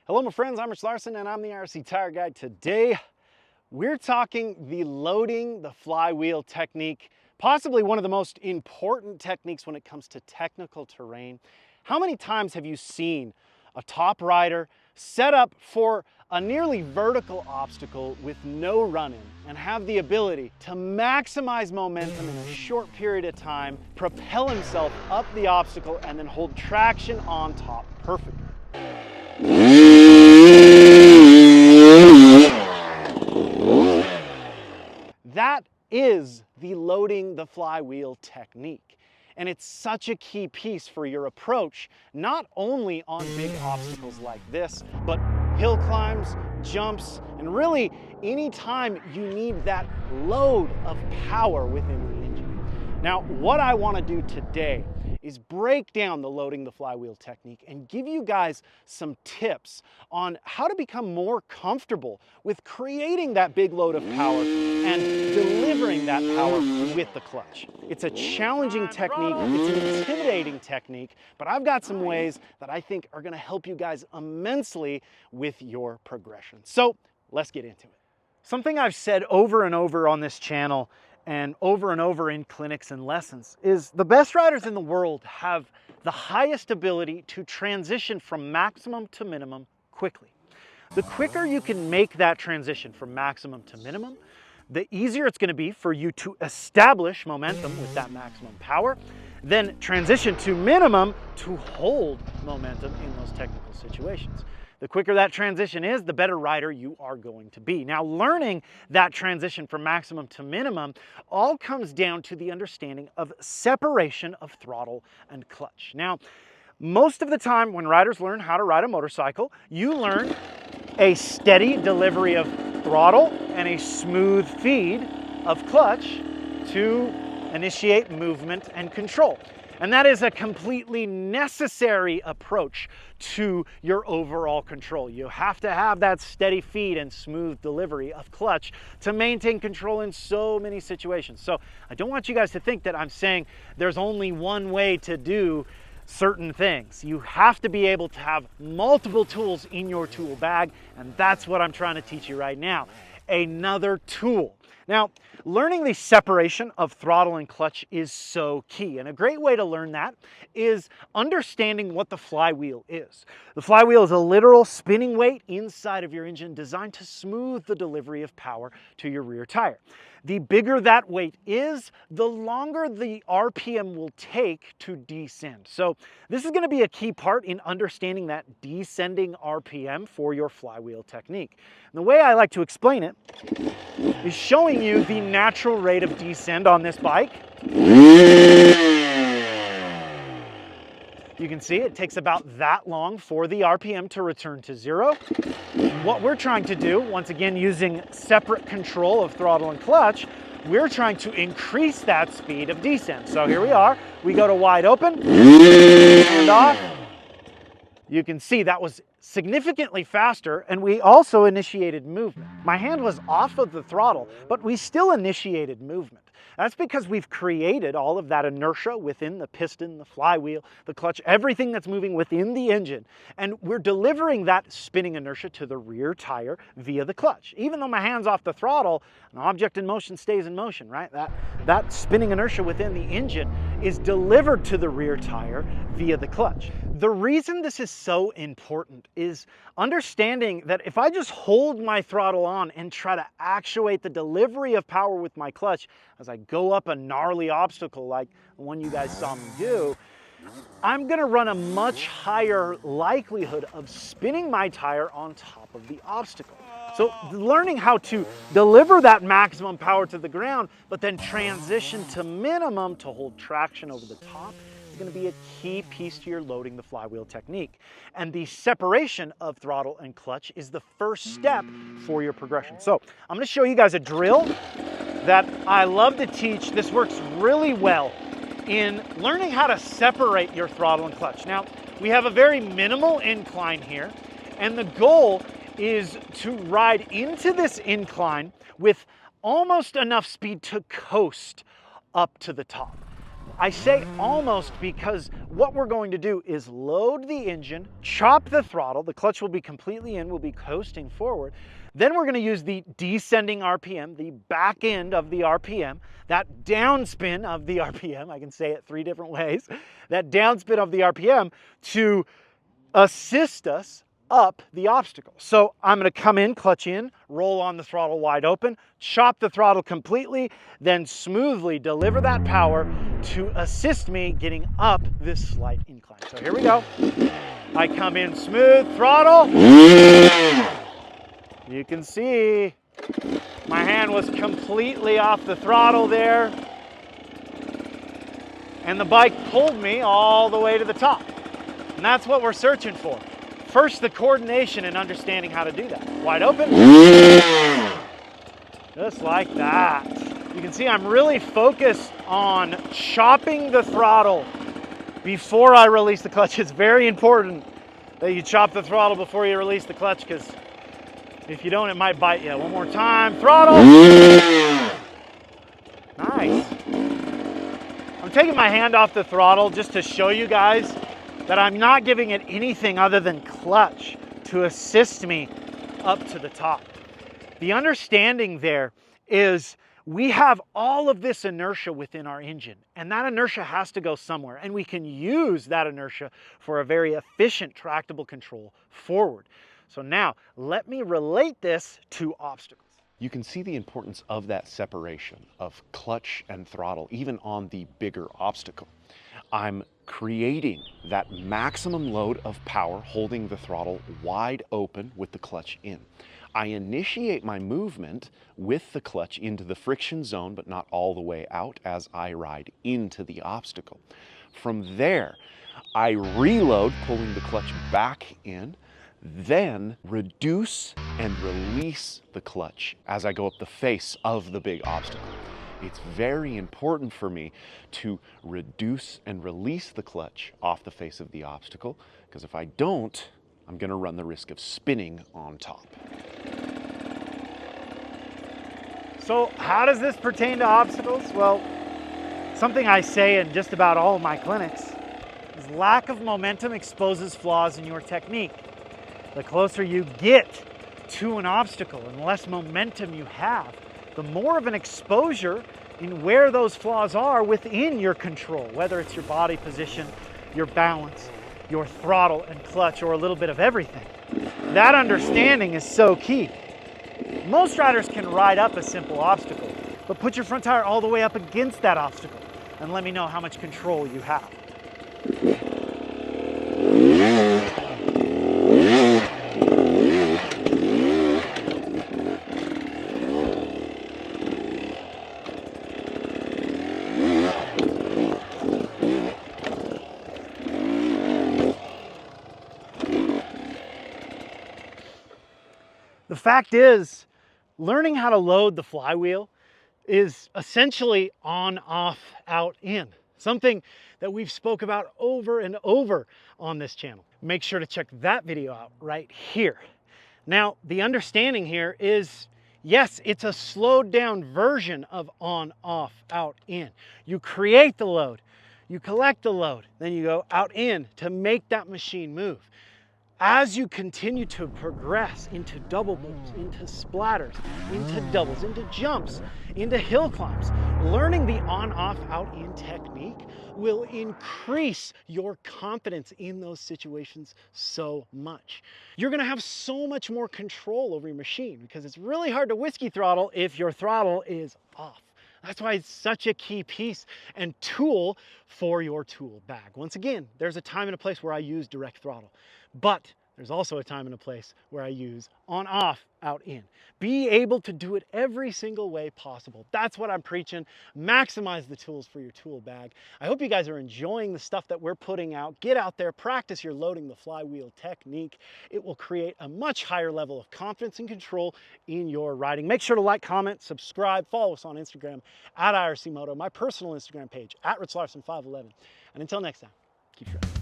Hello my friends, I'm Rich Larson and I'm the IRC Tire Guy. Today we're talking the loading the flywheel technique, possibly one of the most important techniques when it comes to technical terrain. How many times have you seen a top rider set up for a nearly vertical obstacle with no run-in and have the ability to maximize momentum in a short period of time, propel himself up the obstacle, and then hold traction on top perfectly? That is the loading the flywheel technique. And it's such a key piece for your approach, not only on big obstacles like this, but hill climbs, jumps, and really any time you need that load of power within the engine. Now, what I want to do today is break down the loading the flywheel technique and give you guys some tips on how to become more comfortable with creating that big load of power and delivering that power with the clutch. It's a challenging technique, it's an intimidating technique, but I've got some ways that I think are going to help you guys immensely with your progression. So let's get into it. Something I've said over and over on this channel and over in clinics and lessons is the best riders in the world have the highest ability to transition from maximum to minimum quickly. The quicker you can make that transition from maximum to minimum, the easier it's going to be for you to establish momentum with that maximum power, then transition to minimum to hold momentum in those technical situations. The quicker that transition is, the better rider you are going to be. Now, learning that transition from maximum to minimum all comes down to the understanding of separation of throttle and clutch. Now, most of the time when riders learn how to ride a motorcycle, you learn a steady delivery of throttle and a smooth feed of clutch to initiate movement and control. And that is a completely necessary approach to your overall control. You have to have that steady feed and smooth delivery of clutch to maintain control in so many situations. So I don't want you guys to think that I'm saying there's only one way to do certain things. You have to be able to have multiple tools in your tool bag, and that's what I'm trying to teach you right now. Another tool. Now, learning the separation of throttle and clutch is so key, and a great way to learn that is understanding what the flywheel is. The flywheel is a literal spinning weight inside of your engine designed to smooth the delivery of power to your rear tire. The bigger that weight is, the longer the RPM will take to descend. So this is going to be a key part in understanding that descending RPM for your flywheel technique. And the way I like to explain it is showing you the natural rate of descend on this bike. You can see it takes about that long for the RPM to return to zero. What we're trying to do, once again using separate control of throttle and clutch, we're trying to increase that speed of descent. So here we are, we go to wide open, and off. You can see that was significantly faster, and we also initiated movement. My hand was off of the throttle, but we still initiated movement. That's because we've created all of that inertia within the piston, the flywheel, the clutch, everything that's moving within the engine. And we're delivering that spinning inertia to the rear tire via the clutch. Even though my hand's off the throttle, an object in motion stays in motion, right? That spinning inertia within the engine is delivered to the rear tire via the clutch. The reason this is so important is understanding that if I just hold my throttle on and try to actuate the delivery of power with my clutch as I go up a gnarly obstacle like the one you guys saw me do, I'm going to run a much higher likelihood of spinning my tire on top of the obstacle. So learning how to deliver that maximum power to the ground, but then transition to minimum to hold traction over the top is going to be a key piece to your loading the flywheel technique. And the separation of throttle and clutch is the first step for your progression. So I'm going to show you guys a drill that I love to teach. This works really well in learning how to separate your throttle and clutch. Now, we have a very minimal incline here, and the goal is to ride into this incline with almost enough speed to coast up to the top. I say almost because what we're going to do is load the engine, chop the throttle, the clutch will be completely in, we'll be coasting forward. Then we're going to use the descending RPM, the back end of the RPM, that downspin of the RPM, I can say it 3 different ways, that downspin of the RPM to assist us up the obstacle. So I'm going to come in, clutch in, roll on the throttle wide open, chop the throttle completely, then smoothly deliver that power to assist me getting up this slight incline. So here we go. I come in smooth, throttle. You can see my hand was completely off the throttle there, and the bike pulled me all the way to the top. And that's what we're searching for. First, the coordination and understanding how to do that. Wide open. Just like that. You can see I'm really focused on chopping the throttle before I release the clutch. It's very important that you chop the throttle before you release the clutch, because if you don't, it might bite you. One more time. Throttle. Nice. I'm taking my hand off the throttle just to show you guys that I'm not giving it anything other than clutch to assist me up to the top. The understanding there is we have all of this inertia within our engine, and that inertia has to go somewhere, and we can use that inertia for a very efficient tractable control forward. So now let me relate this to obstacles. You can see the importance of that separation of clutch and throttle, even on the bigger obstacle. I'm creating that maximum load of power, holding the throttle wide open with the clutch in. I initiate my movement with the clutch into the friction zone, but not all the way out as I ride into the obstacle. From there, I reload, pulling the clutch back in, then reduce and release the clutch as I go up the face of the big obstacle. It's very important for me to reduce and release the clutch off the face of the obstacle, because if I don't, I'm going to run the risk of spinning on top. So how does this pertain to obstacles? Well, something I say in just about all of my clinics is lack of momentum exposes flaws in your technique. The closer you get to an obstacle and the less momentum you have, the more of an exposure in where those flaws are within your control, whether it's your body position, your balance, your throttle and clutch, or a little bit of everything. That understanding is so key. Most riders can ride up a simple obstacle, but put your front tire all the way up against that obstacle and let me know how much control you have. The fact is, learning how to load the flywheel is essentially on, off, out, in. Something that we've spoke about over and over on this channel. Make sure to check that video out right here. Now, the understanding here is, yes, it's a slowed down version of on, off, out, in. You create the load, you collect the load, then you go out, in to make that machine move. As you continue to progress into double booms, into splatters, into doubles, into jumps, into hill climbs, learning the on, off, out, in technique will increase your confidence in those situations so much. You're gonna have so much more control over your machine, because it's really hard to whiskey throttle if your throttle is off. That's why it's such a key piece and tool for your tool bag. Once again, there's a time and a place where I use direct throttle, but there's also a time and a place where I use on, off, out, in. Be able to do it every single way possible. That's what I'm preaching. Maximize the tools for your tool bag. I hope you guys are enjoying the stuff that we're putting out. Get out there, practice your loading the flywheel technique. It will create a much higher level of confidence and control in your riding. Make sure to like, comment, subscribe, follow us on Instagram at IRC Moto, my personal Instagram page at RichLarson511. And until next time, keep shredding.